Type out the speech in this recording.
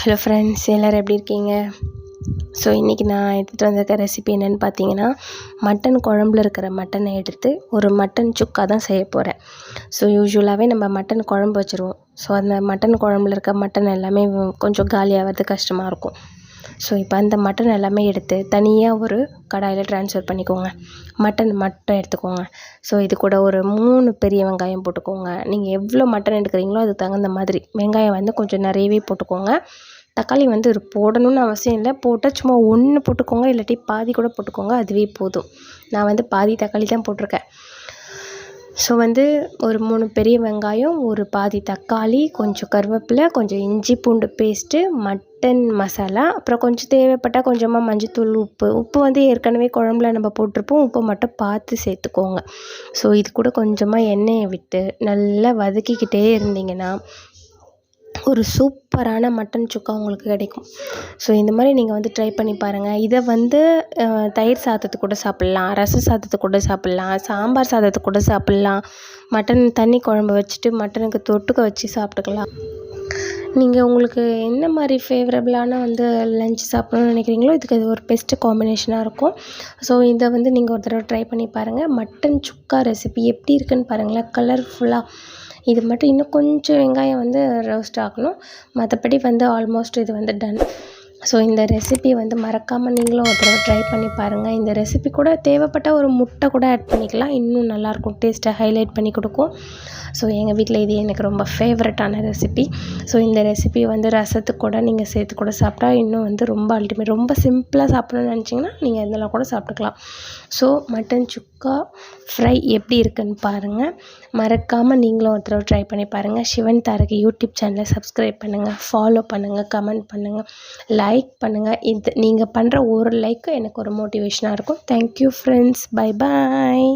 Hello friends, எல்லோரும் எப்படி இருக்கீங்க? ஸோ இன்றைக்கி நான் எடுத்துகிட்டு வந்திருக்க ரெசிபி என்னென்னு பார்த்தீங்கன்னா, மட்டன் குழம்புல இருக்கிற மட்டனை எடுத்து ஒரு மட்டன் சுக்கா தான் செய்ய போகிறேன். ஸோ யூஸ்வலாகவே நம்ம மட்டன் குழம்பு வச்சுருவோம். ஸோ அந்த மட்டன் குழம்புல இருக்க மட்டன் எல்லாமே கொஞ்சம் காலியாகிறது கஷ்டமாக இருக்கும். ஸோ இப்போ அந்த மட்டன் எல்லாமே எடுத்து தனியாக ஒரு கடாயில் ட்ரான்ஸ்ஃபர் பண்ணிக்கோங்க. மட்டன் மட்டும் எடுத்துக்கோங்க. ஸோ இது கூட ஒரு 3 பெரிய வெங்காயம் போட்டுக்கோங்க. நீங்கள் எவ்வளோ மட்டன் எடுக்கிறீங்களோ அதுக்கு தகுந்த மாதிரி வெங்காயம் வந்து கொஞ்சம் நிறையவே போட்டுக்கோங்க. தக்காளி வந்து போடணும்னு அவசியம் இல்லை, போட்டால் சும்மா 1 போட்டுக்கோங்க, இல்லாட்டி பாதி கூட போட்டுக்கோங்க, அதுவே போதும். நான் வந்து பாதி தக்காளி தான் போட்டிருக்கேன். ஸோ வந்து ஒரு 3 பெரிய வெங்காயம், ஒரு பாதி தக்காளி, கொஞ்சம் கருவேப்பிலை, கொஞ்சம் இஞ்சி பூண்டு பேஸ்ட்டு, மட்டன் மசாலா, அப்புறம் கொஞ்சம் தேவைப்பட்டால் கொஞ்சமாக மஞ்சத்தூள், உப்பு வந்து ஏற்கனவே குழம்புல நம்ம போட்டிருப்போம். உப்பை மட்டும் பார்த்து சேர்த்துக்கோங்க. ஸோ இது கூட கொஞ்சமாக எண்ணெயை விட்டு நல்லா வதக்கிக்கிட்டே இருந்தீங்கன்னா ஒரு சூப்பரான மட்டன் சுக்கா உங்களுக்கு கிடைக்கும். ஸோ இந்த மாதிரி நீங்கள் வந்து ட்ரை பண்ணி பாருங்கள். இதை வந்து தயிர் சாதத்துக்கு கூட சாப்பிட்லாம், ரசம் சாதத்துக்கு கூட சாப்பிட்லாம், சாம்பார் சாதத்துக்கு கூட சாப்பிட்லாம். மட்டன் தண்ணி குழம்பு வச்சுட்டு மட்டனுக்கு தொட்டுக்க வச்சு சாப்பிட்டுக்கலாம். நீங்கள் உங்களுக்கு என்ன மாதிரி ஃபேவரபிளான வந்து லஞ்ச் சாப்பிட்ணுன்னு நினைக்கிறீங்களோ இதுக்கு அது ஒரு பெஸ்ட்டு காம்பினேஷனாக இருக்கும். ஸோ இதை வந்து நீங்கள் ஒரு தடவை ட்ரை பண்ணி பாருங்கள். மட்டன் சுக்கா ரெசிபி எப்படி இருக்குன்னு பாருங்களேன், கலர்ஃபுல்லாக. இது மட்டும் இன்னும் கொஞ்சம் வெங்காயம் வந்து ரோஸ்ட் ஆகணும், மற்றபடி வந்து ஆல்மோஸ்ட் இது வந்து டன். ஸோ இந்த ரெசிபி வந்து மறக்காமல் நீங்களும் ஒரு தடவை ட்ரை பண்ணி பாருங்கள். இந்த ரெசிபி கூட தேவைப்பட்ட ஒரு முட்டை கூட ஆட் பண்ணிக்கலாம், இன்னும் நல்லாயிருக்கும், டேஸ்ட்டை ஹைலைட் பண்ணி கொடுக்கும். ஸோ எங்கள் வீட்டில் இது எனக்கு ரொம்ப ஃபேவரட்டான ரெசிபி. ஸோ இந்த ரெசிபி வந்து ரசத்துக்கு கூட நீங்கள் சேர்த்து கூட சாப்பிட்டா இன்னும் வந்து ரொம்ப அல்டிமேட். ரொம்ப சிம்பிளாக சாப்பிட்ணுன்னு நினச்சிங்கன்னா நீங்கள் இதெல்லாம் கூட சாப்பிட்டுக்கலாம். ஸோ மட்டன் சுக்கா ஃப்ரை எப்படி இருக்குன்னு பாருங்கள். மறக்காமல் நீங்களும் ஒரு தடவை ட்ரை பண்ணி பாருங்கள். சிவன் தாரகி யூடியூப் சேனலை சப்ஸ்கிரைப் பண்ணுங்கள், ஃபாலோ பண்ணுங்கள், கமெண்ட் பண்ணுங்கள், லைக் பண்ணுங்கள். இது நீங்கள் பண்ணுற ஒரு லைக்கு எனக்கு ஒரு மோட்டிவேஷனாக இருக்கும். Thank you friends, bye bye.